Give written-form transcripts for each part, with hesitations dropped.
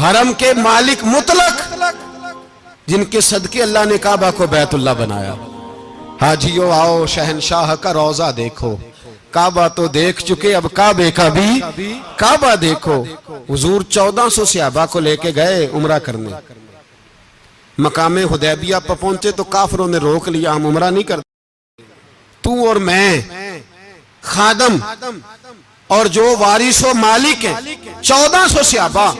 حرم کے مالک مطلق، جن کے صدقے اللہ نے کعبہ کو بیت اللہ بنایا۔ حاجیو آؤ شہنشاہ کا روضہ دیکھو، کعبہ تو دیکھ چکے اب کعبے کا بھی کعبہ دیکھو۔ حضور 1400 صحابہ کو لے کے گئے عمرہ کرنے، مقام حدیبیہ پر پہنچے تو کافروں نے روک لیا، ہم عمرہ نہیں کرتے، تو اور میں خادم اور جو وارث و مالک ہیں 1400 صحابہ،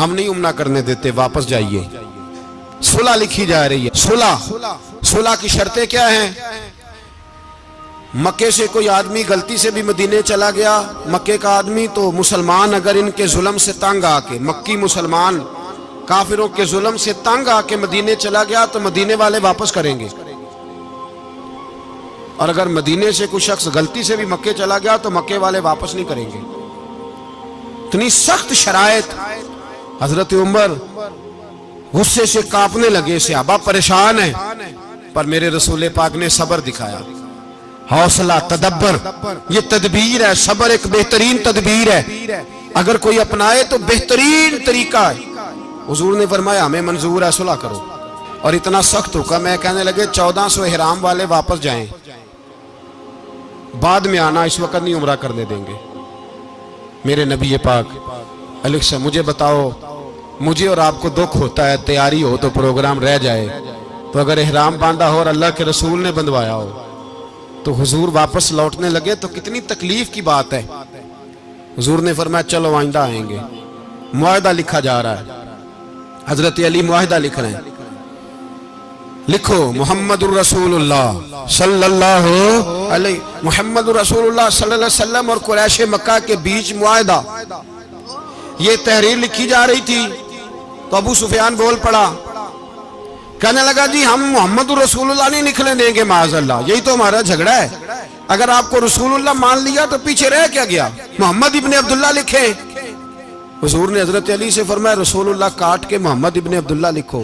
ہم نہیں عمرہ کرنے دیتے، واپس جائیے۔ صلح لکھی جا رہی ہے، صلح کی شرطیں کیا ہیں؟ مکے سے کوئی آدمی غلطی سے بھی مدینے چلا گیا، مکے کا آدمی، تو مسلمان اگر ان کے ظلم سے تنگ آ کے، مکی مسلمان کافروں کے ظلم سے تنگ آ کے مدینے چلا گیا تو مدینے والے واپس کریں گے، اور اگر مدینے سے کوئی شخص غلطی سے بھی مکے چلا گیا تو مکے والے واپس نہیں کریں گے۔ اتنی سخت شرائط۔ حضرت عمر غصے سے کانپنے لگے، صحابہ پریشان ہیں، پر میرے رسول پاک نے صبر دکھایا، حوصلہ، تدبر، یہ تدبیر ہے۔ صبر ایک بہترین تدبیر ہے، اگر کوئی اپنائے تو بہترین طریقہ ہے۔ حضور نے فرمایا ہمیں منظور ہے، صلح کرو، اور اتنا سخت حکم ہے، کہنے لگے 1400 احرام والے واپس جائیں، بعد میں آنا، اس وقت نہیں عمرہ کرنے دیں گے۔ میرے نبی پاک علیہ السلام، مجھے بتاؤ، مجھے اور آپ کو دکھ ہوتا ہے تیاری ہو تو پروگرام رہ جائے، تو اگر احرام باندھا ہو اور اللہ کے رسول نے بندھوایا ہو تو حضور واپس لوٹنے لگے تو کتنی تکلیف کی بات ہے۔ حضور نے فرمایا چلو آئندہ آئیں گے۔ معاہدہ لکھا جا رہا ہے، حضرت علی معاہدہ لکھ رہے ہیں، لکھو محمد الرسول اللہ صلی اللہ علیہ، محمد الرسول اللہ صلی اللہ علیہ وسلم اور قریش مکہ کے بیچ معاہدہ۔ یہ تحریر لکھی جا رہی تھی تو ابو سفیان بول پڑا، کہنے لگا جی ہم محمد الرسول اللہ نہیں نکلنے دیں گے معاذ اللہ، یہی تو ہمارا جھگڑا ہے، اگر آپ کو رسول اللہ مان لیا تو پیچھے رہ کیا گیا، محمد ابن عبداللہ لکھیں۔ حضور نے حضرت علی سے فرمایا رسول اللہ کاٹ کے محمد ابن عبداللہ لکھو۔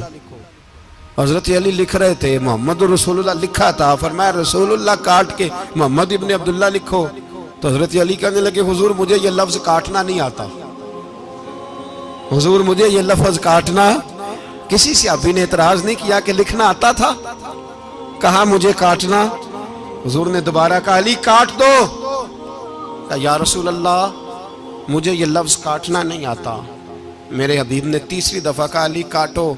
حضرت علی لکھ رہے تھے، محمد رسول اللہ لکھا تھا، فرمایا رسول اللہ کاٹ کے محمد ابن عبداللہ لکھو۔ تو حضرت علی کہنے لگے حضور مجھے یہ لفظ کاٹنا نہیں آتا، حضور مجھے یہ لفظ کاٹنا، کسی صحابی نے اعتراض نہیں کیا کہ لکھنا آتا تھا، کہا مجھے کاٹنا۔ حضور نے دوبارہ کہا علی کاٹ دو، کہا یا رسول اللہ مجھے یہ لفظ کاٹنا نہیں آتا۔ میرے حبیب نے تیسری دفعہ کہا علی کاٹو،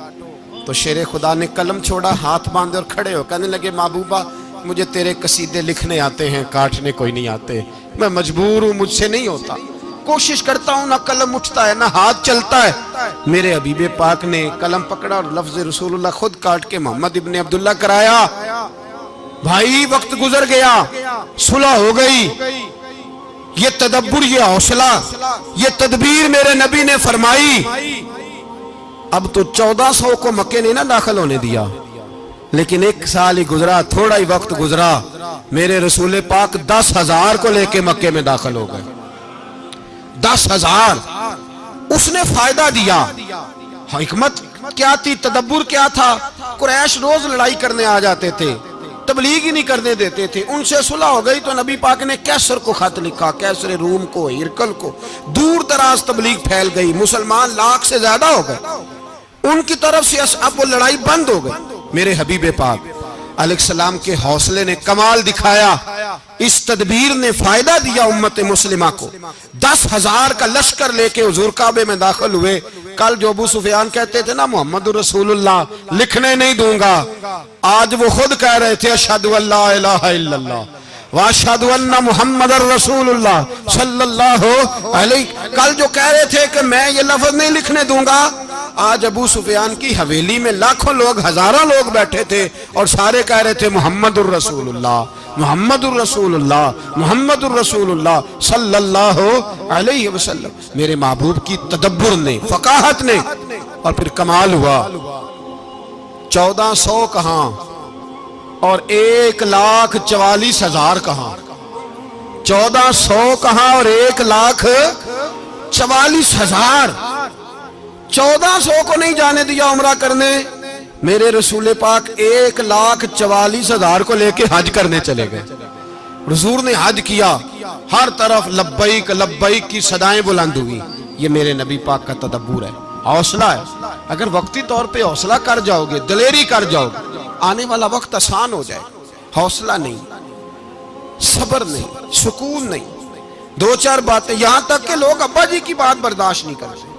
تو شیر خدا نے قلم چھوڑا، ہاتھ باندھے اور کھڑے ہو کہنے لگے محبوبہ مجھے تیرے قصیدے لکھنے آتے ہیں، کاٹنے کوئی نہیں آتے، میں مجبور ہوں، مجھ سے نہیں ہوتا، کوشش کرتا ہوں، نہ قلم اٹھتا ہے نہ ہاتھ چلتا ہے۔ میرے حبیب پاک نے قلم پکڑا اور لفظ رسول اللہ خود کاٹ کے محمد ابن عبداللہ کرایا۔ بھائی وقت گزر گیا، صلح ہو گئی، یہ تدبر، یہ حوصلہ، یہ تدبیر میرے نبی نے فرمائی۔ اب تو 1400 کو مکے نے نہ داخل ہونے دیا، لیکن ایک سال ہی گزرا، تھوڑا ہی وقت گزرا، میرے رسول پاک 10,000 کو لے کے مکے میں داخل ہو گئے۔ 10,000 اس نے فائدہ دیا۔ حکمت کیا تھی، تدبر کیا تھا؟ قریش روز لڑائی کرنے آ جاتے تھے، تبلیغ ہی نہیں کرنے دیتے تھے، ان سے صلح ہو گئی تو نبی پاک نے کیسر کو خط لکھا، کیسر روم کو، ہرکل کو، دور دراز تبلیغ پھیل گئی، مسلمان 100,000 سے زیادہ ہو گئے، ان کی طرف سے اب وہ لڑائی بند ہو گئی۔ میرے حبیب پاک علیہ السلام کے حوصلے نے کمال دکھایا، اس تدبیر نے فائدہ دیا امت مسلمہ کو۔ 10,000 کا لشکر لے کے حضور کعبے میں داخل ہوئے۔ کل جو ابو سفیان کہتے تھے نا محمد رسول اللہ لکھنے نہیں دوں گا، آج وہ خود کہہ رہے تھے اشہد ان لا الہ الا اللہ واشہد ان محمد رسول اللہ صلی اللہ علیہ۔ کل جو کہہ رہے تھے کہ میں یہ لفظ نہیں لکھنے دوں گا، آج ابو سفیان کی حویلی میں لاکھوں لوگ، ہزاروں لوگ بیٹھے تھے اور سارے کہہ رہے تھے محمد الرسول اللہ محمد الرسول اللہ محمد الرسول اللہ صلی اللہ علیہ وسلم۔ میرے محبوب کی تدبر نے، فقاہت نے، اور پھر کمال ہوا۔ 1400 کہاں اور 1,44,000 کہاں، 1400 کہاں اور 1,44,000۔ 1400 کو نہیں جانے دیا عمرہ کرنے، میرے رسول پاک 1,44,000 کو لے کے حج کرنے چلے گئے۔ حضور نے حج کیا، ہر طرف لبیک لبیک کی صدائیں بلند ہوئی۔ یہ میرے نبی پاک کا تدبر ہے، حوصلہ ہے. اگر وقتی طور پہ حوصلہ کر جاؤ گے، دلیری کر جاؤ گے، آنے والا وقت آسان ہو جائے. حوصلہ نہیں، صبر نہیں، سکون نہیں، دو چار باتیں، یہاں تک کہ لوگ ابا جی کی بات برداشت نہیں کرتے،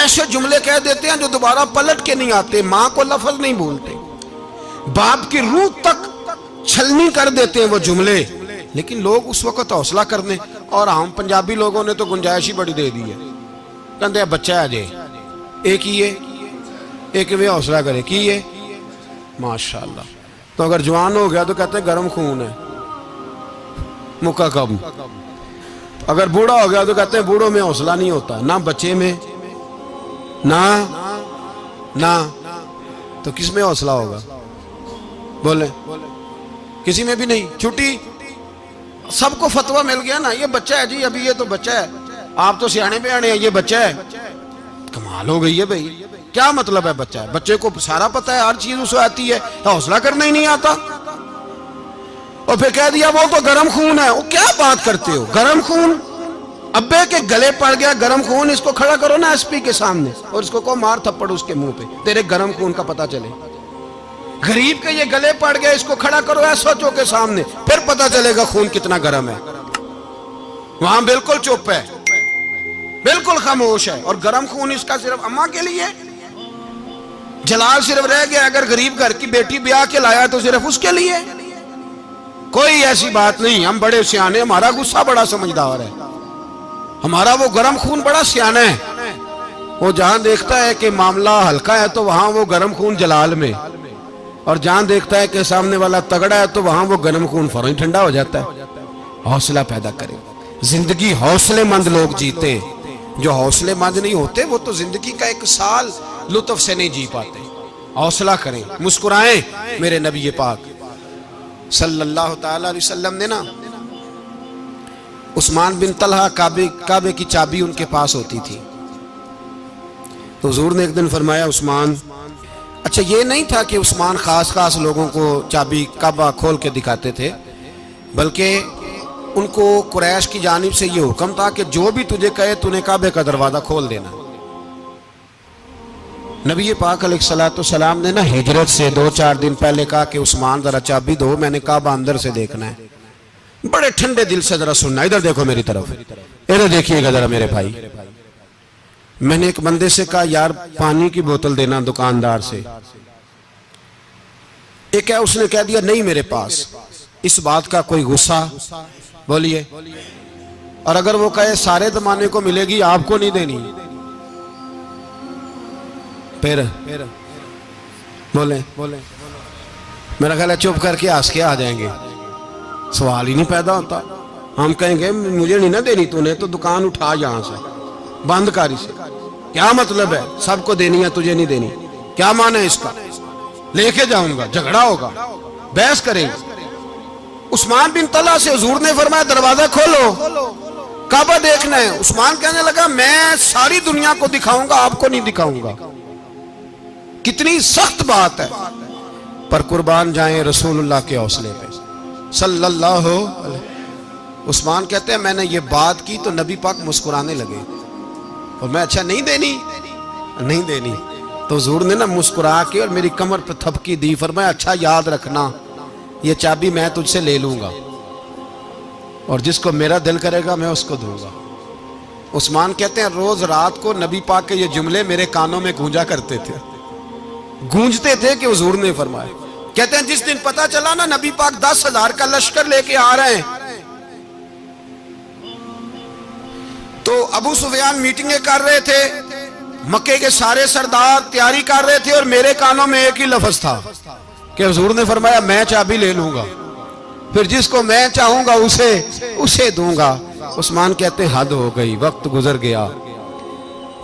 ایسے جملے کہہ دیتے ہیں جو دوبارہ پلٹ کے نہیں آتے، ماں کو لفظ نہیں بولتے، باپ کی روح تک چھلنی کر دیتے ہیں وہ جملے. لیکن لوگ اس وقت حوصلہ کرنے، اور ہم پنجابی لوگوں نے تو گنجائش ہی بڑی دے دی ہے. کہتے ہیں بچہ ہے جے ایک ہی ہے، ایک میں حوصلہ کرے کی ہے ماشاءاللہ. تو اگر جوان ہو گیا تو کہتے ہیں گرم خون ہے مکہ کب. اگر بوڑھا ہو گیا تو کہتے ہیں بوڑھوں میں حوصلہ نہیں ہوتا، نہ بچے میں نہ تو کس میں حوصلہ ہوگا؟ بولیں، کسی میں بھی نہیں. چھٹی سب کو فتویٰ مل گیا نا، یہ بچہ ہے جی، ابھی یہ تو بچہ ہے، آپ تو سیانے بیانے ہیں، یہ بچہ ہے. کمال ہو گئی ہے بھائی، کیا مطلب ہے بچہ ہے؟ بچے کو سارا پتہ ہے، ہر چیز اسے آتی ہے، حوصلہ کرنا ہی نہیں آتا. اور پھر کہہ دیا وہ تو گرم خون ہے. وہ کیا بات کرتے ہو؟ گرم خون ابے کے گلے پڑ گیا گرم خون، اس کو کھڑا کرو نا ایس پی کے سامنے اور اس کو مار تھپڑ اس کے منہ پہ، تیرے گرم خون کا پتہ چلے. غریب کے یہ گلے پڑ گیا، اس کو کھڑا کرو ایس ایچ او کے سامنے، پھر پتہ چلے گا خون کتنا گرم ہے. وہاں بالکل چپ ہے، بالکل خاموش ہے. اور گرم خون اس کا صرف اماں کے لیے، جلال صرف رہ گیا اگر غریب گھر کی بیٹی بیاہ کے لایا تو صرف اس کے لیے. کوئی ایسی بات نہیں. ہم بڑے سیانے، ہمارا غصہ بڑا سمجھدار ہے، ہمارا وہ گرم خون بڑا سیانا ہے. وہ جہاں دیکھتا ہے کہ معاملہ ہلکا ہے تو وہاں وہ گرم خون جلال میں، اور جہاں دیکھتا ہے کہ سامنے والا تگڑا ہے تو وہاں وہ گرم خون فوراً ٹھنڈا ہو جاتا ہے. حوصلہ پیدا کریں. زندگی حوصلے مند لوگ جیتے ہیں، جو حوصلے مند نہیں ہوتے وہ تو زندگی کا ایک سال لطف سے نہیں جی پاتے. حوصلہ کریں، مسکرائیں. میرے نبی پاک صلی اللہ تعالی علیہ وسلم نے نا عثمان بن طلحہ، کعبے کی چابی ان کے پاس ہوتی تھی، تو حضور نے ایک دن فرمایا عثمان، اچھا یہ نہیں تھا کہ عثمان خاص لوگوں کو چابی کعبہ کھول کے دکھاتے تھے، بلکہ ان کو قریش کی جانب سے یہ حکم تھا کہ جو بھی تجھے کہے تو نے کعبے کا دروازہ کھول دینا. نبی پاک علیہ السلام نے نا ہجرت سے 2-4 دن پہلے کہا کہ عثمان ذرا چابی دو، میں نے کعبہ اندر سے دیکھنا ہے. بڑے ٹھنڈے دل سے ذرا سننا، ادھر دیکھو میری طرف، ادھر دیکھیے گا ذرا میرے بھائی. میں نے ایک بندے سے کہا یار پانی کی بوتل دینا دکاندار سے، ایک ہے اس نے کہہ دیا نہیں میرے پاس. اس بات کا کوئی غصہ؟ بولیے. اور اگر وہ کہے سارے زمانے کو ملے گی آپ کو نہیں دینی، پھر بولیں. میرا خیال ہے چپ کر کے ہنس کے آ جائیں گے، سوال ہی نہیں پیدا ہوتا. ہم کہیں گے مجھے نہیں نہ دینی، تو نے تو دکان اٹھا یہاں سے بند کاری سے. کیا مطلب ہے سب کو دینی ہے تجھے نہیں دینی؟ کیا معنی ہے اس کا؟ لے کے جاؤں گا، جھگڑا ہوگا، بحث کریں گے. عثمان بن طلحہ سے حضور نے فرمایا دروازہ کھولو، کعبہ دیکھنا ہے. عثمان کہنے لگا میں ساری دنیا کو دکھاؤں گا، آپ کو نہیں دکھاؤں گا. کتنی سخت بات ہے، پر قربان جائیں رسول اللہ کے حوصلے پہ صلی اللہ علیہ. عثمان کہتے ہیں میں نے یہ بات کی تو نبی پاک مسکرانے لگے، اور میں اچھا نہیں دینی. تو حضور نے نا مسکرا کے اور میری کمر پہ تھپکی دی، فرمایا اچھا یاد رکھنا یہ چابی میں تجھ سے لے لوں گا، اور جس کو میرا دل کرے گا میں اس کو دوں گا. عثمان کہتے ہیں روز رات کو نبی پاک کے یہ جملے میرے کانوں میں گونجتے تھے کہ حضور نے فرمایا. کہتے ہیں جس دن پتہ چلا نا نبی پاک 10,000 کا لشکر لے کے آ رہے ہیں، تو ابو سفیان میٹنگیں کر رہے تھے، مکے کے سارے سردار تیاری کر رہے تھے، اور میرے کانوں میں ایک ہی لفظ تھا کہ حضور نے فرمایا میں چابی لے لوں گا، پھر جس کو میں چاہوں گا اسے دوں گا. عثمان کہتے ہیں حد ہو گئی، وقت گزر گیا.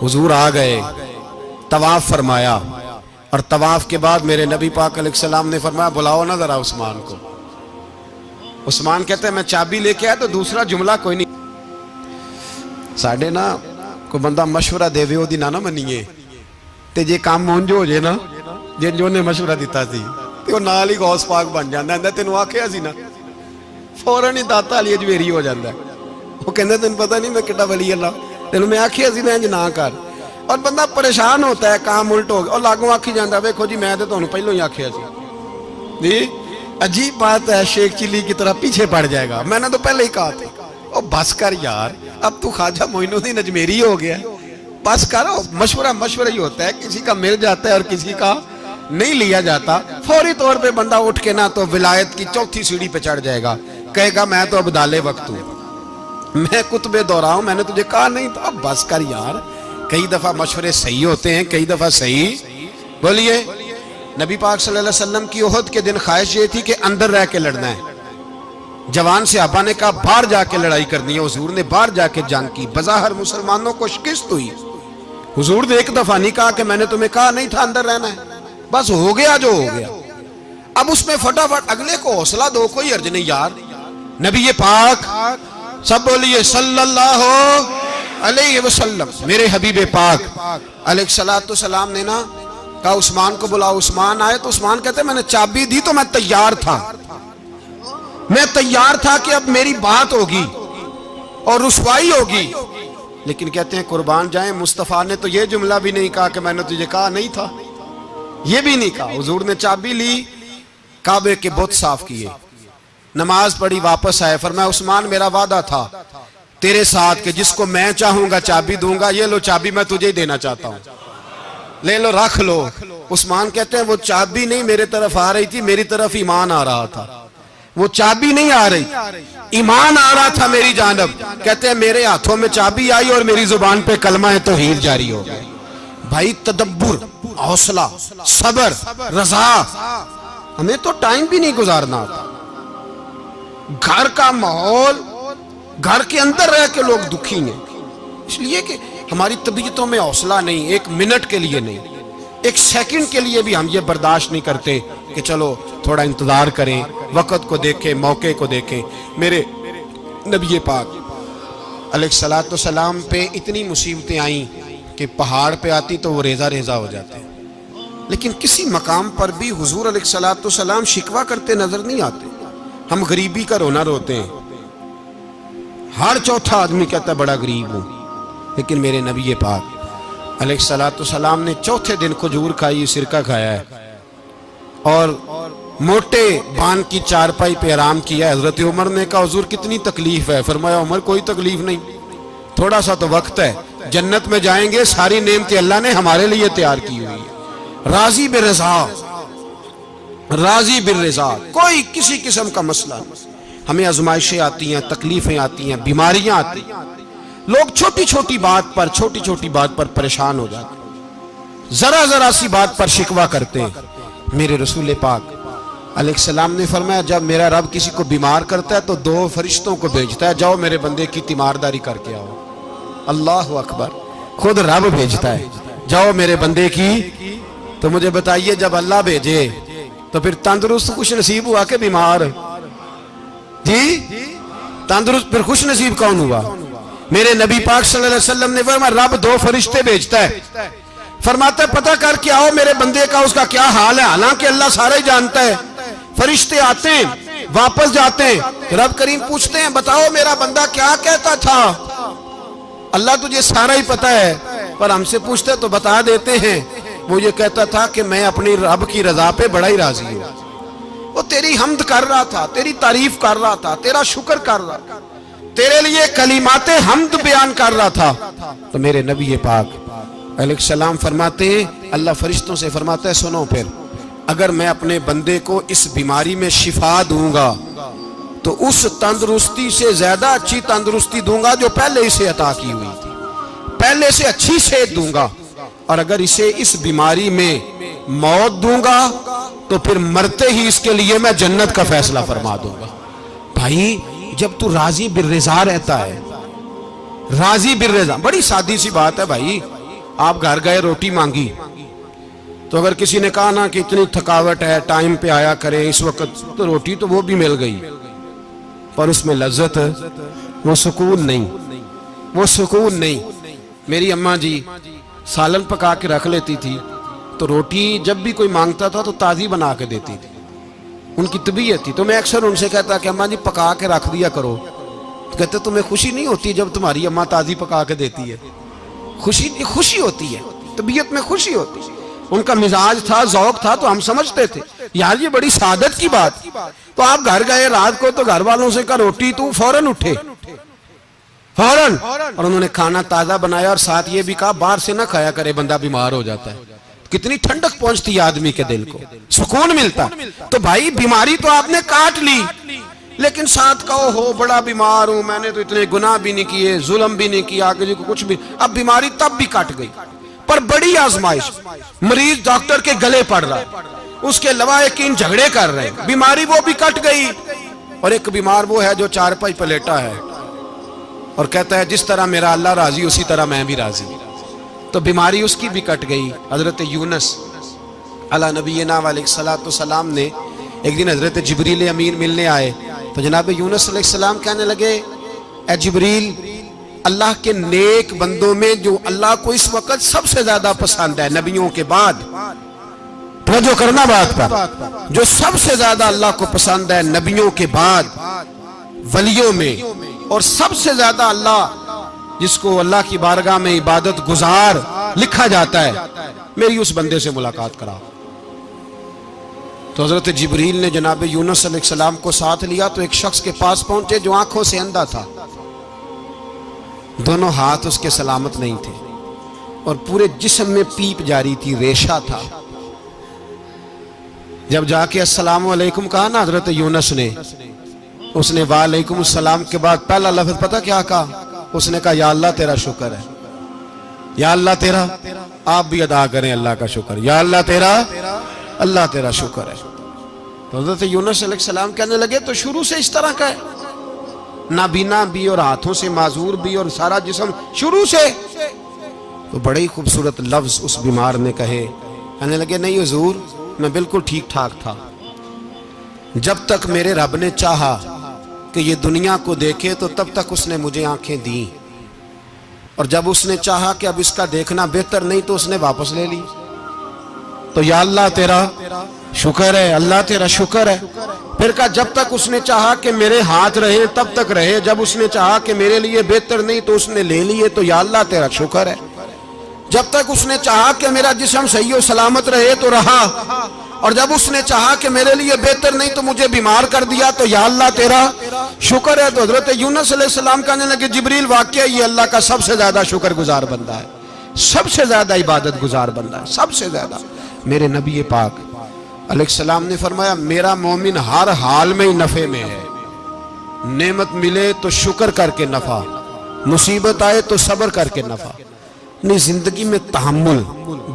حضور آ گئے، طواف فرمایا، اور طواف کے بعد میرے نبی پاک علیہ السلام نے فرمایا بلاؤ نا ذرا عثمان کو. عثمان کہتے ہیں میں چابی لے کے آیا تو دوسرا جملہ کوئی نہیں. ساڑھے نا کوئی بندہ مشورہ دے وے دی نہ منیے تے جے کام مونجو ہو جائے نا، جن جو نے مشورہ دیتا سی تے وہ نال ہی غوث پاک بن جاندا ہے. تینوں آکھیا سی نا فوراً ہی داتا علی اجمیری ہو جاندا ہے. وہ کہندا تینوں پتہ نہیں میں کڈا ولی اللہ. تینوں میں آکھیا سی میں انج نہ کر، اور بندہ پریشان ہوتا ہے، کام الٹ ہو گیا، اور لاگوں آکھی جاندا ویکھو جی میں تے تانوں پہلو ہی آکھیا سی جی۔ عجیب بات ہے، شیخ چلی کی طرح پیچھے پڑ جائے گا، میں نے تو پہلے ہی کہا تھا۔ او بس کر یار، اب تو خواجہ معین الدین اجمیری ہو گیا، بس کر۔ مشورہ ہی ہوتا ہے، کسی کا مل جاتا ہے اور کسی کا نہیں لیا جاتا۔ فوری طور پہ بندہ اٹھ کے نہ تو ولایت کی چوتھی سیڑھی پہ چڑھ جائے گا، کہے گا میں تو ابدال وقت ہوں، میں قطب دورہ ہوں، میں نے تجھے کہا نہیں تھا۔ اب بس کر یار، کئی دفعہ مشورے صحیح ہوتے ہیں، کئی دفعہ صحیح۔ بولیے، نبی پاک صلی اللہ علیہ وسلم کی احد کے دن خواہش یہ تھی کہ اندر رہ کے لڑنا ہے۔ جوان صحابہ نے کہا باہر جا کے لڑائی کرنی ہے، حضور نے باہر جا کے جنگ کی، بظاہر مسلمانوں کو شکست ہوئی۔ حضور نے ایک دفعہ نہیں کہا کہ میں نے تمہیں کہا نہیں تھا اندر رہنا ہے، بس ہو گیا جو ہو گیا۔ اب اس میں فٹافٹ اگلے کو حوصلہ دو، کوئی عرض نہیں یار۔ نبی پاک، سب بولیے صلی اللہ علیہ وسلم، میرے حبیب پاک علیہ السلام نے نا کہا عثمان کو بلاؤ۔ عثمان آئے تو عثمان کہتے ہیں میں نے چابی دی تو میں تیار تھا، میں تیار تھا کہ اب میری بات ہوگی اور رسوائی ہوگی، لیکن کہتے ہیں قربان جائیں مصطفیٰ نے تو یہ جملہ بھی نہیں کہا کہ میں نے تجھے کہا نہیں تھا، یہ بھی نہیں کہا۔ حضور نے چابی لی، کعبے کے بت صاف کیے، نماز پڑھی، واپس آئے، فرمایا عثمان میرا وعدہ تھا تیرے ساتھ کہ جس کو میں چاہوں گا چابی دوں گا، یہ لو چابی میں تجھے ہی دینا چاہتا ہوں، لے لو رکھ لو۔ عثمان کہتے ہیں وہ چابی نہیں میرے طرف آ رہی تھی، میری طرف ایمان آ رہا تھا، وہ چابی نہیں آ رہی، ایمان آ رہا تھا میری جانب۔ کہتے ہیں میرے ہاتھوں میں چابی آئی اور میری زبان پہ کلمہ توحید جاری ہو گیا۔ بھائی تدبر، حوصلہ، صبر، رضا، ہمیں تو ٹائم بھی نہیں گزارنا ہوتا۔ گھر کا ماحول، گھر کے اندر رہ کے لوگ دکھی ہیں، اس لیے کہ ہماری طبیعتوں میں حوصلہ نہیں، ایک منٹ کے لیے نہیں، ایک سیکنڈ کے لیے بھی ہم یہ برداشت نہیں کرتے کہ چلو تھوڑا انتظار کریں، وقت کو دیکھیں، موقع کو دیکھیں۔ میرے نبی پاک علیہ السلام پہ اتنی مصیبتیں آئیں کہ پہاڑ پہ آتی تو وہ ریزہ ریزہ ہو جاتے، لیکن کسی مقام پر بھی حضور علیہ السلام شکوہ کرتے نظر نہیں آتے۔ ہم غریبی کا رونا روتے ہیں، ہر چوتھا آدمی کہتا ہے بڑا غریب ہوں، لیکن میرے نبی پاک علیہ السلام نے چوتھے دن کھجور کھائی، سرکہ کھایا ہے اور موٹے بان کی چارپائی پہ آرام کیا ہے۔ حضرت عمر نے کہا حضور کتنی تکلیف ہے؟ فرمایا عمر کوئی تکلیف نہیں، تھوڑا سا تو وقت ہے، جنت میں جائیں گے، ساری نعمتیں اللہ نے ہمارے لیے تیار کی ہوئی ہے، راضی بالرضا، راضی بالرضا، کوئی کسی قسم کا مسئلہ نہیں۔ ہمیں آزمائشیں آتی ہیں، تکلیفیں آتی ہیں، بیماریاں آتی ہیں، لوگ چھوٹی چھوٹی بات پر پریشان ہو جاتے ہیں، ذرا سی بات پر شکوہ کرتے ہیں۔ میرے رسول پاک علیہ السلام نے فرمایا جب میرا رب کسی کو بیمار کرتا ہے تو 2 فرشتوں کو بھیجتا ہے، جاؤ میرے بندے کی تیمارداری کر کے آؤ۔ اللہ اکبر، خود رب بھیجتا ہے، جاؤ میرے بندے کی۔ تو مجھے بتائیے جب اللہ بھیجے تو پھر تندرست خوش نصیب ہوا کہ بیمار؟ جی تندرست پھر خوش نصیب کون ہوا؟ میرے نبی پاک صلی اللہ علیہ وسلم نے فرمایا رب 2 فرشتے بھیجتا ہے، فرماتا ہے پتہ کر کے آؤ میرے بندے کا اس کا کیا حال ہے، حالانکہ اللہ سارا ہی جانتا ہے۔ فرشتے آتے ہیں، واپس جاتے ہیں، رب کریم پوچھتے ہیں بتاؤ میرا بندہ کیا کہتا تھا؟ اللہ تجھے سارا ہی پتہ ہے، پر ہم سے پوچھتے تو بتا دیتے ہیں، وہ یہ کہتا تھا کہ میں اپنی رب کی رضا پہ بڑا ہی راضی ہوں، وہ تیری حمد کر رہا تھا، تیری تعریف کر رہا تھا، تیرا شکر کر رہا تھا، تیرے لیے کلمات حمد بیان کر رہا تھا۔ تو میرے نبی پاک علیہ السلام فرماتے ہیں، اللہ فرشتوں سے فرماتا ہے سنو پھر اگر میں اپنے بندے کو اس بیماری میں شفا دوں گا تو اس تندرستی سے زیادہ اچھی تندرستی دوں گا جو پہلے اسے عطا کی ہوئی تھی، پہلے سے اچھی صحت دوں گا، اور اگر اسے اس بیماری میں موت دوں گا تو پھر مرتے ہی اس کے لیے میں جنت کا فیصلہ فرما دوں گا۔ بھائی جب تو راضی بالرضا رہتا ہے، راضی بالرضا، بڑی سادی سی بات ہے بھائی، آپ گھر گئے روٹی مانگی تو اگر کسی نے کہا نا کہ اتنی تھکاوٹ ہے ٹائم پہ آیا کریں اس وقت، تو روٹی تو وہ بھی مل گئی پر اس میں لذت، وہ سکون نہیں، وہ سکون نہیں۔ میری اماں جی سالن پکا کے رکھ لیتی تھی تو روٹی جب بھی کوئی مانگتا تھا تو تازی بنا کے دیتی تھی، ان کی طبیعت تھی۔ تو میں اکثر ان سے کہتا کہ اماں جی پکا کے رکھ دیا کرو تو کہتے تمہیں خوشی نہیں ہوتی جب تمہاری اماں تازی پکا کے دیتی ہے؟ خوشی ہوتی ہے، طبیعت میں خوشی ہوتی ہے۔ ان کا مزاج تھا، ذوق تھا، تو ہم سمجھتے تھے یار یہ بڑی سعادت کی بات۔ تو آپ گھر گئے رات کو تو گھر والوں سے کہا روٹی، تو فوراً اٹھے، فوراً، اور انہوں نے کھانا تازہ بنایا اور ساتھ یہ بھی کہا باہر سے نہ کھایا کرے، بندہ بیمار ہو جاتا ہے۔ کتنی ٹھنڈک پہنچتی ہے آدمی کے دل کو، سکون ملتا۔ تو بھائی بیماری تو آپ نے کاٹ لی، لیکن ساتھ کہو ہو بڑا بیمار ہوں، میں نے تو اتنے گناہ بھی نہیں کیے، ظلم بھی نہیں کیا، کسی کو کچھ بھی، اب بیماری تب بھی کٹ گئی۔ پر بڑی آزمائش، مریض ڈاکٹر کے گلے پڑ رہا ہے، اس کے لواحقین جھگڑے کر رہے ہیں، بیماری وہ بھی کٹ گئی۔ اور ایک بیمار وہ ہے جو چارپائی پہ لیٹا ہے اور کہتا ہے جس طرح میرا اللہ راضی اسی طرح میں بھی راضی، تو بیماری اس کی بھی کٹ گئی۔ حضرت یونس علی نبینا علیہ الصلوۃ والسلام نے ایک دن حضرت جبریل امین ملنے آئے، تو جناب یونس علیہ السلام کہنے لگے اے جبریل، اللہ کے نیک بندوں میں جو اللہ کو اس وقت سب سے زیادہ پسند ہے نبیوں کے بعد، توجہ کرنا بات پر، جو سب سے زیادہ اللہ کو پسند ہے نبیوں کے بعد ولیوں میں، اور سب سے زیادہ اللہ جس کو اللہ کی بارگاہ میں عبادت گزار لکھا جاتا ہے، میری اس بندے سے ملاقات کرا۔ تو حضرت جبریل نے جناب یونس علیہ السلام کو ساتھ لیا تو ایک شخص کے پاس پہنچے جو آنکھوں سے اندھا تھا، دونوں ہاتھ اس کے سلامت نہیں تھے اور پورے جسم میں پیپ جاری تھی، ریشہ تھا۔ جب جا کے السلام علیکم کہا نا حضرت یونس نے، اس نے وعلیکم السلام کے بعد پہلا لفظ پتہ کیا کہا؟ اس نے کہا یا اللہ تیرا شکر ہے، یا اللہ تیرا، آپ بھی ادا کریں اللہ کا شکر، یا اللہ تیرا، اللہ تیرا شکر ہے۔ تو حضرت یونس علیہ السلام کہنے لگے تو شروع سے اس طرح کا ہے، نابینا بھی اور ہاتھوں سے معذور بھی اور سارا جسم شروع سے؟ تو بڑے ہی خوبصورت لفظ اس بیمار نے کہے، کہنے لگے نہیں حضور میں بالکل ٹھیک ٹھاک تھا، جب تک میرے رب نے چاہا کہ یہ دنیا کو دیکھے تو تب تک اس نے مجھے آنکھیں دیں، اور جب اس نے چاہا کہ اب اس کا دیکھنا بہتر نہیں تو اس نے واپس لے لی۔ تو یا اللہ تیرا شکر ہے، اللہ تیرا شکر ہے۔ پھر کہا جب تک اس نے چاہا کہ میرے ہاتھ رہے تب تک رہے، جب اس نے چاہا کہ میرے لیے بہتر نہیں تو اس نے لے لیے، تو یا اللہ تیرا شکر ہے۔ جب تک اس نے چاہا کہ میرا جسم صحیح و سلامت رہے تو رہا، اور جب اس نے چاہا کہ میرے لیے بہتر نہیں تو مجھے بیمار کر دیا، تو یا اللہ تیرا شکر ہے۔ تو حضرت یونس علیہ السلام کہنے لگے جبریل واقعہ یہ اللہ کا سب سے زیادہ شکر گزار بندہ ہے، سب سے زیادہ عبادت گزار بندہ ہے، سب سے زیادہ۔ میرے نبی پاک علیہ السلام نے فرمایا میرا مومن ہر حال میں ہی نفع میں ہے، نعمت ملے تو شکر کر کے نفع، مصیبت آئے تو صبر کر کے نفع، اپنی زندگی میں تحمل،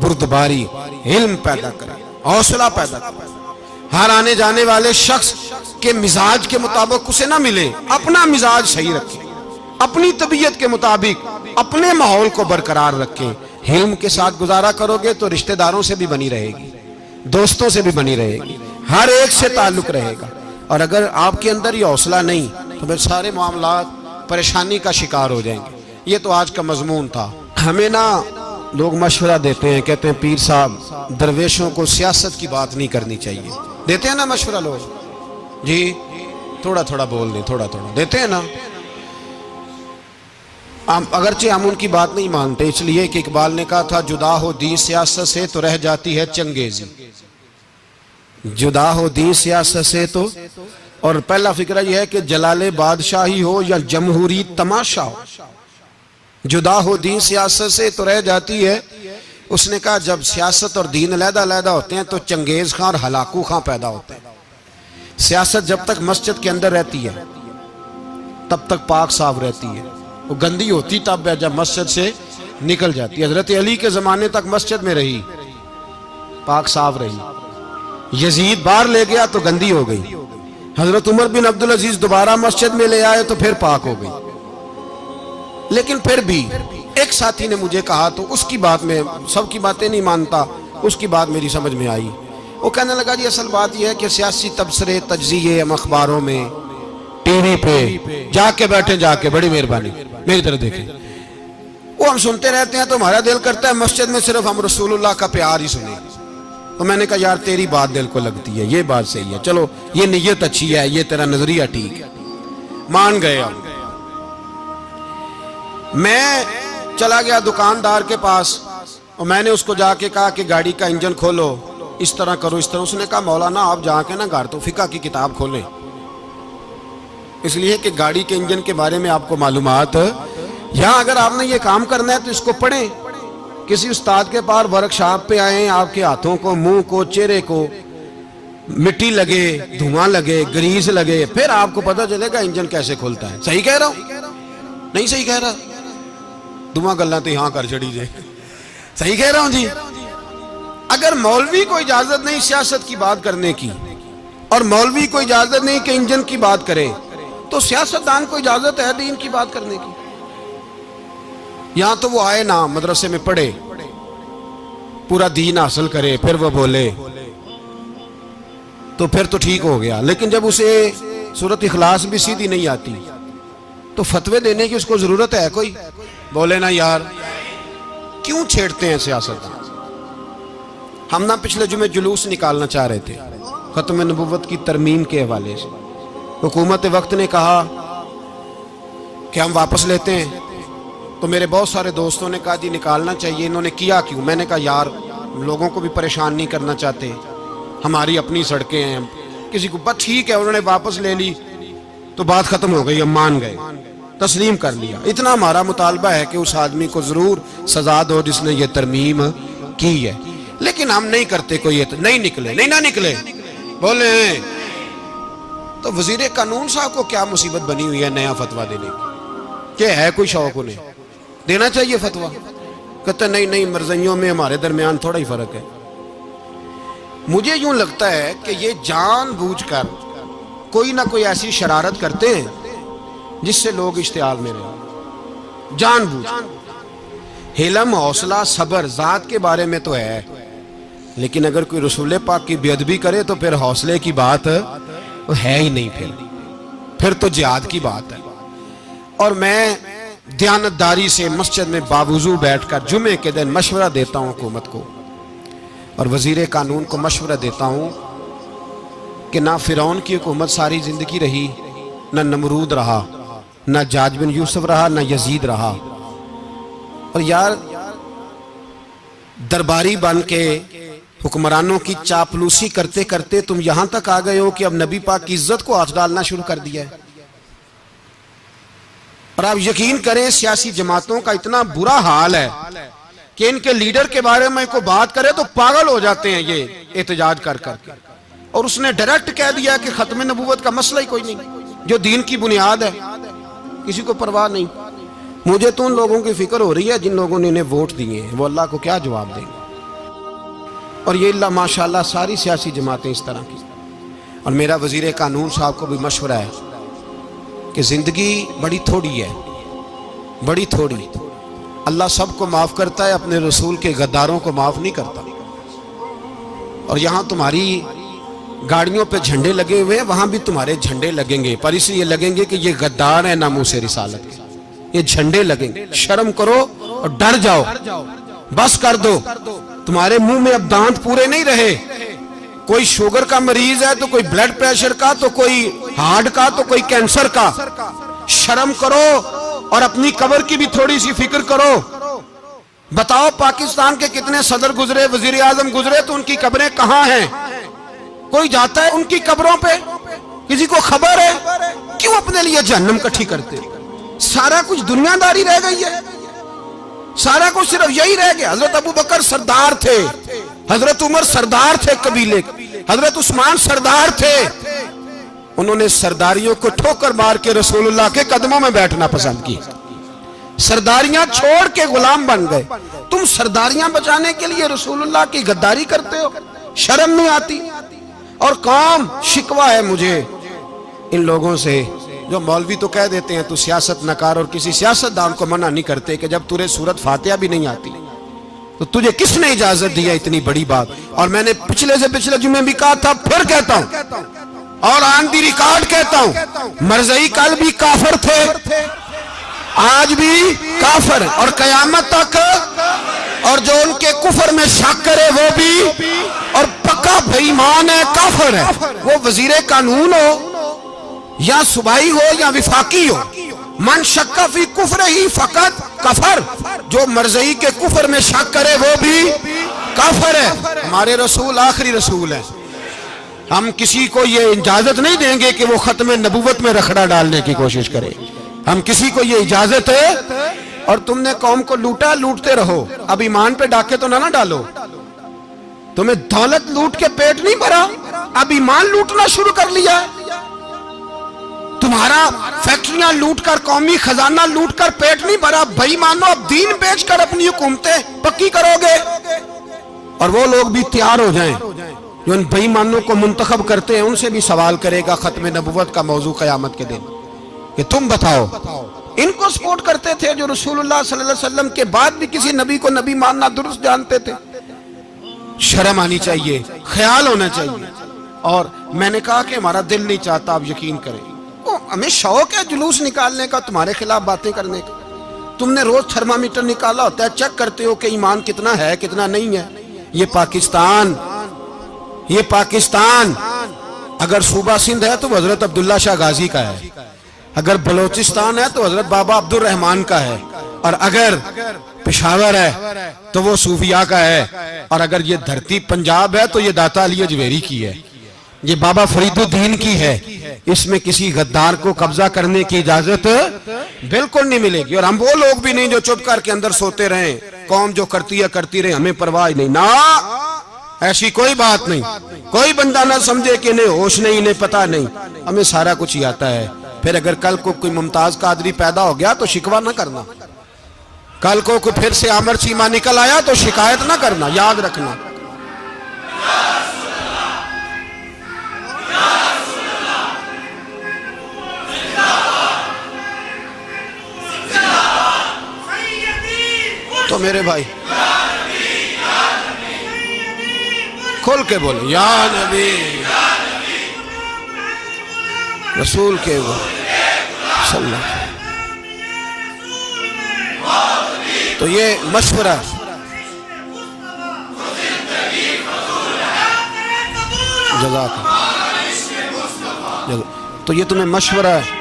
بردباری، علم پیدا کرے، حوصلہ پیدا کرے۔ ہر آنے جانے والے شخص کے مزاج کے مطابق اسے نہ ملے، اپنا مزاج صحیح رکھے، اپنی طبیعت کے مطابق اپنے ماحول کو برقرار رکھے۔ علم کے ساتھ گزارا کرو گے تو رشتہ داروں سے بھی بنی رہے گی، دوستوں سے بھی بنی رہے گی، ہر ایک سے تعلق رہے گا۔ اور اگر آپ کے اندر یہ حوصلہ نہیں تو پھر سارے معاملات پریشانی کا شکار ہو جائیں گے۔ یہ تو آج کا مضمون تھا۔ ہمیں نا لوگ مشورہ دیتے ہیں، کہتے ہیں پیر صاحب درویشوں کو سیاست کی بات نہیں کرنی چاہیے، دیتے ہیں نا مشورہ لوگ، جی تھوڑا تھوڑا بول دیں، تھوڑا تھوڑا دیتے ہیں نا۔ اگرچہ ہم ان کی بات نہیں مانتے، اس لیے کہ اقبال نے کہا تھا جدا ہو دین سیاست سے تو رہ جاتی ہے چنگیزی، جدا ہو دین سیاست سے تو، اور پہلا فکرہ یہ ہے کہ جلال بادشاہی ہو یا جمہوری تماشا ہو، جدا ہو دین سیاست سے تو رہ جاتی ہے۔ اس نے کہا جب سیاست اور دین علیحدہ علیحدہ ہوتے ہیں تو چنگیز خان اور ہلاکو خان پیدا ہوتے ہیں۔ سیاست جب تک مسجد کے اندر رہتی ہے تب تک پاک صاف رہتی ہے، وہ گندی ہوتی تب ہے جب مسجد سے نکل جاتی ہے۔ حضرت علی کے زمانے تک مسجد میں رہی، پاک صاف رہی، یزید باہر لے گیا تو گندی ہو گئی، حضرت عمر بن عبدالعزیز دوبارہ مسجد میں لے آئے تو پھر پاک ہو گئی۔ لیکن پھر بھی ایک ساتھی نے مجھے کہا تو اس کی بات میں، سب کی باتیں نہیں مانتا، اس کی بات میری سمجھ میں آئی۔ وہ کہنے لگا جی اصل بات یہ ہے کہ سیاسی تبصرے تجزیے ہم اخباروں میں ٹی وی پہ جا کے بیٹھے، جا کے بڑی مہربانی میری طرف دیکھیں، وہ ہم سنتے رہتے ہیں تو ہمارا دل کرتا ہے مسجد میں صرف ہم رسول اللہ کا پیار ہی سنیں۔ تو میں نے کہا یار تیری بات دل کو لگتی ہے، یہ بات صحیح ہے، چلو یہ نیت اچھی ہے، یہ تیرا نظریہ ٹھیک ہے، مان گئے ہم۔ میں چلا گیا دکاندار کے پاس اور میں نے اس کو جا کے کہا کہ گاڑی کا انجن کھولو، اس طرح کرو، اس طرح۔ اس نے کہا مولانا آپ جا کے نا گھر تو فقہ کی کتاب کھولیں، اس لیے کہ گاڑی کے انجن کے بارے میں آپ کو معلومات، یہاں اگر آپ نے یہ کام کرنا ہے تو اس کو پڑھیں، کسی استاد کے پاس ورک شاپ پہ آئیں، آپ کے ہاتھوں کو، منہ کو، چہرے کو مٹی لگے، دھواں لگے، گریس لگے، پھر آپ کو پتہ چلے گا انجن کیسے کھلتا ہے۔ صحیح کہہ رہا ہوں؟ نہیں صحیح کہہ رہا؟ دھواں گلنا تو یہاں کر چڑی جائے، صحیح کہہ رہا ہوں جی؟ اگر مولوی کو اجازت نہیں سیاست کی بات کرنے کی، اور مولوی کو اجازت نہیں کہ انجن کی بات کرے، تو سیاستدان کو اجازت ہے دین کی بات کرنے کی؟ یہاں تو وہ آئے نا مدرسے میں پڑھے، پورا دین حاصل کرے، پھر وہ بولے تو پھر تو ٹھیک ہو گیا، لیکن جب اسے سورۃ اخلاص بھی سیدھی نہیں آتی تو فتوے دینے کی اس کو ضرورت ہے کوئی؟ بولے نا یار کیوں چھیڑتے ہیں سیاستدان؟ ہم نا پچھلے جمعے جلوس نکالنا چاہ رہے تھے ختم نبوت کی ترمیم کے حوالے سے، حکومت وقت نے کہا کہ ہم واپس لیتے ہیں، تو میرے بہت سارے دوستوں نے کہا جی نکالنا چاہیے، انہوں نے کیا کیوں؟ میں نے کہا یار لوگوں کو بھی پریشان نہیں کرنا چاہتے، ہماری اپنی سڑکیں ہیں، کسی کو بس ٹھیک ہے، انہوں نے واپس لے لی تو بات ختم ہو گئی، ہم مان گئے، تسلیم کر لیا۔ اتنا ہمارا مطالبہ ہے کہ اس آدمی کو ضرور سزا دو جس نے یہ ترمیم کی ہے، لیکن ہم نہیں کرتے، کوئی نہیں نکلے، نہیں نہ نکلے بولے۔ تو وزیر قانون صاحب کو کیا مصیبت بنی ہوئی ہے نیا فتویٰ دینے کی؟ کہ ہے کوئی شوق انہیں دینا چاہیے فتویٰ؟ کہتے نہیں نہیں مرضیوں میں ہمارے درمیان تھوڑا ہی فرق ہے۔ مجھے یوں لگتا ہے کہ یہ جان بوجھ کر کوئی نہ کوئی ایسی شرارت کرتے ہیں جس سے لوگ اشتعال میں رہیں، جان بوجھ۔ حلم، حوصلہ، صبر ذات کے بارے میں تو ہے، لیکن اگر کوئی رسول پاک کی بے ادبی کرے تو پھر حوصلے کی بات ہے ہی نہیں، پھر تو جہاد کی بات ہے۔ اور میں دیانتداری سے مسجد میں باوضو بیٹھ کر جمعے کے دن مشورہ دیتا ہوں حکومت کو، اور وزیر قانون کو مشورہ دیتا ہوں کہ نہ فرعون کی حکومت ساری زندگی رہی، نہ نمرود رہا، نہ جاج بن یوسف رہا، نہ یزید رہا، اور یار درباری بن کے حکمرانوں کی چاپلوسی کرتے کرتے تم یہاں تک آ گئے ہو کہ اب نبی پاک کی عزت کو ہاتھ ڈالنا شروع کر دیا ہے۔ اور آپ یقین کریں سیاسی جماعتوں کا اتنا برا حال ہے کہ ان کے لیڈر کے بارے میں کوئی بات کرے تو پاگل ہو جاتے ہیں یہ احتجاج کر کر کے، اور اس نے ڈائریکٹ کہہ دیا کہ ختم نبوت کا مسئلہ ہی کوئی نہیں، جو دین کی بنیاد ہے، کسی کو پرواہ نہیں۔ مجھے تو ان لوگوں کی فکر ہو رہی ہے جن لوگوں نے انہیں ووٹ دیے ہیں، وہ اللہ کو کیا جواب دیں گے؟ اور یہ اللہ ماشاءاللہ ساری سیاسی جماعتیں اس طرح کی۔ اور میرا وزیر قانون صاحب کو بھی مشورہ ہے کہ زندگی بڑی تھوڑی ہے، بڑی تھوڑی، اللہ سب کو معاف کرتا ہے، اپنے رسول کے غداروں کو معاف نہیں کرتا۔ اور یہاں تمہاری گاڑیوں پہ جھنڈے لگے ہوئے ہیں، وہاں بھی تمہارے جھنڈے لگیں گے، پر اس لیے لگیں گے کہ یہ غدار ہیں ناموس رسالت کے، یہ جھنڈے لگیں گے۔ شرم کرو اور ڈر جاؤ، بس کر دو، تمہارے منہ میں اب دانت پورے نہیں رہے۔ کوئی شوگر کا مریض ہے تو کوئی بلڈ پریشر کا، تو کوئی ہارٹ کا، تو کوئی کینسر کا۔ شرم کرو اور اپنی قبر کی بھی تھوڑی سی فکر کرو۔ بتاؤ پاکستان کے کتنے صدر گزرے، وزیر اعظم گزرے، تو ان کی قبریں کہاں ہیں؟ کوئی جاتا ہے ان کی قبروں پہ؟ کسی کو خبر ہے؟ کیوں اپنے لیے جہنم کٹھی کرتے؟ سارا کچھ دنیا داری رہ گئی ہے، سارا کچھ صرف یہی رہ گیا۔ حضرت ابو بکر سردار تھے، حضرت عمر سردار تھے قبیلے، حضرت عثمان سردار تھے، انہوں نے سرداریوں کو ٹھوکر مار کے رسول اللہ کے قدموں میں بیٹھنا پسند کی، سرداریاں چھوڑ کے غلام بن گئے۔ تم سرداریاں بچانے کے لیے رسول اللہ کی غداری کرتے ہو، شرم نہیں آتی؟ اور قوم شکوہ ہے مجھے ان لوگوں سے جو مولوی تو کہہ دیتے ہیں تو سیاست نہ کر، اور کسی سیاستدان کو منع نہیں کرتے کہ جب تجھے سورت فاتحہ بھی نہیں آتی تو تجھے کس نے اجازت دیا اتنی بڑی بات؟ اور میں نے پچھلے سے پچھلے جمعے بھی کہا تھا، پھر کہتا ہوں اور آن دی ریکارڈ کہتا ہوں، مرزائی کل بھی کافر تھے، آج بھی کافر ہیں، اور قیامت تک، اور جو ان کے کفر میں شک کرے وہ بھی، اور پکا بے ایمان ہے، کافر ہے۔ وہ وزیر قانون ہو یا صوبائی ہو یا وفاقی ہو، من شک فی کفرہ فقط کفر، جو مرزئی کے کفر میں شک کرے وہ بھی کافر ہے۔ ہمارے رسول آخری رسول ہیں، ہم کسی کو یہ اجازت نہیں دیں گے کہ وہ ختم نبوت میں رکھڑا ڈالنے کی کوشش کرے، ہم کسی کو یہ اجازت ہے۔ اور تم نے قوم کو لوٹا، لوٹتے رہو، اب ایمان پہ ڈاکے تو نہ ڈالو۔ تمہیں دولت لوٹ کے پیٹ نہیں بھرا، اب ایمان لوٹنا شروع کر لیا ہے۔ تمہارا فیکٹریاں لوٹ کر، قومی خزانہ لوٹ کر پیٹ نہیں بھرا، بھائی مانو اب دین بیچ کر اپنی حکومتیں پکی کرو گے۔ اور وہ لوگ بھی تیار ہو جائیں جو ان بھائی مانوں کو منتخب کرتے ہیں، ان سے بھی سوال کرے گا ختم نبوت کا موضوع قیامت کے دن کہ تم بتاؤ۔ ان کو سپورٹ کرتے تھے جو رسول اللہ صلی اللہ علیہ وسلم کے بعد بھی کسی نبی کو نبی ماننا درست جانتے تھے۔ شرم آنی چاہیے، خیال ہونا چاہیے۔ اور میں نے کہا کہ ہمارا دل نہیں چاہتا، آپ یقین کریں، ہمیں شوق ہے جلوس نکالنے کا، تمہارے خلاف باتیں کرنے کا۔ تم نے روز تھرمامیٹر نکالا ہوتا ہے، چیک کرتے ہو کہ ایمان کتنا ہے کتنا نہیں ہے۔ یہ پاکستان اگر صوبہ سندھ ہے تو حضرت عبداللہ شاہ غازی کا ہے، اگر بلوچستان ہے تو حضرت بابا عبد الرحمان کا ہے، اور اگر پشاور ہے تو وہ صوفیاء کا ہے، اور اگر یہ دھرتی پنجاب ہے تو یہ داتا علی اجویری کی ہے، یہ بابا فرید الدین کی ہے۔ اس میں کسی غدار کو قبضہ کرنے کی اجازت بالکل نہیں ملے گی۔ اور ہم وہ لوگ بھی نہیں جو چپ کر کے اندر سوتے رہیں، قوم جو کرتی ہے کرتی رہے، ہمیں پرواہ نہیں، نہ ایسی کوئی بات نہیں۔ کوئی بندہ نہ سمجھے کہ انہیں ہوش نہیں، انہیں پتہ نہیں، ہمیں سارا کچھ ہی آتا ہے۔ پھر اگر کل کو کوئی ممتاز قادری پیدا ہو گیا تو شکوہ نہ کرنا، کل کو کوئی پھر سے عامر چیمہ نکل آیا تو شکایت نہ کرنا، یاد رکھنا۔ تو میرے بھائی کھول کے بولے یا نبی رسول کے وہ صلی اللہ۔ تو یہ مشورہ جزاک اللہ، تو یہ تمہیں مشورہ ہے۔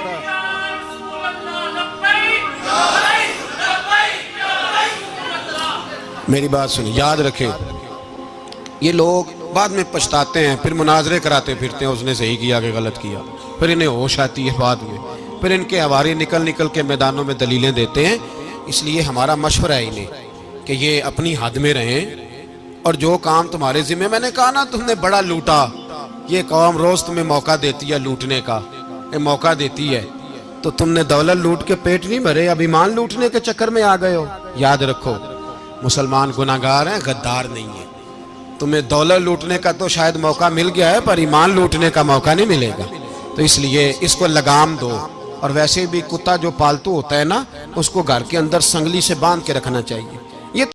میری بات سنیں، یاد رکھیں، یہ لوگ بعد میں پچھتاتے ہیں، پھر مناظرے کراتے پھرتے ہیں، اس نے صحیح کیا کہ غلط کیا، پھر انہیں ہوش آتی ہے بعد میں، پھر ان کے ہواری نکل کے میدانوں میں دلیلیں دیتے ہیں۔ اس لیے ہمارا مشورہ ہے انہیں کہ یہ اپنی حد میں رہیں، اور جو کام تمہارے ذمہ، میں نے کہا نا تم نے بڑا لوٹا، یہ قوم روز تمہیں موقع دیتی ہے لوٹنے کا، یہ موقع دیتی ہے، تو تم نے دولت لوٹ کے پیٹ نہیں بھرے، اب ایمان لوٹنے کے چکر میں آ گئے ہو۔ یاد رکھو، مسلمان گناہگار ہیں، غدار نہیں ہیں۔ تمہیں دولت لوٹنے کا تو شاید موقع مل گیا ہے، پر ایمان لوٹنے کا موقع نہیں ملے گا، تو اس لیے اس کو لگام دو۔ اور ویسے بھی کتا جو پالتو ہوتا ہے نا، اس کو گھر کے اندر سنگلی سے باندھ کے رکھنا چاہیے۔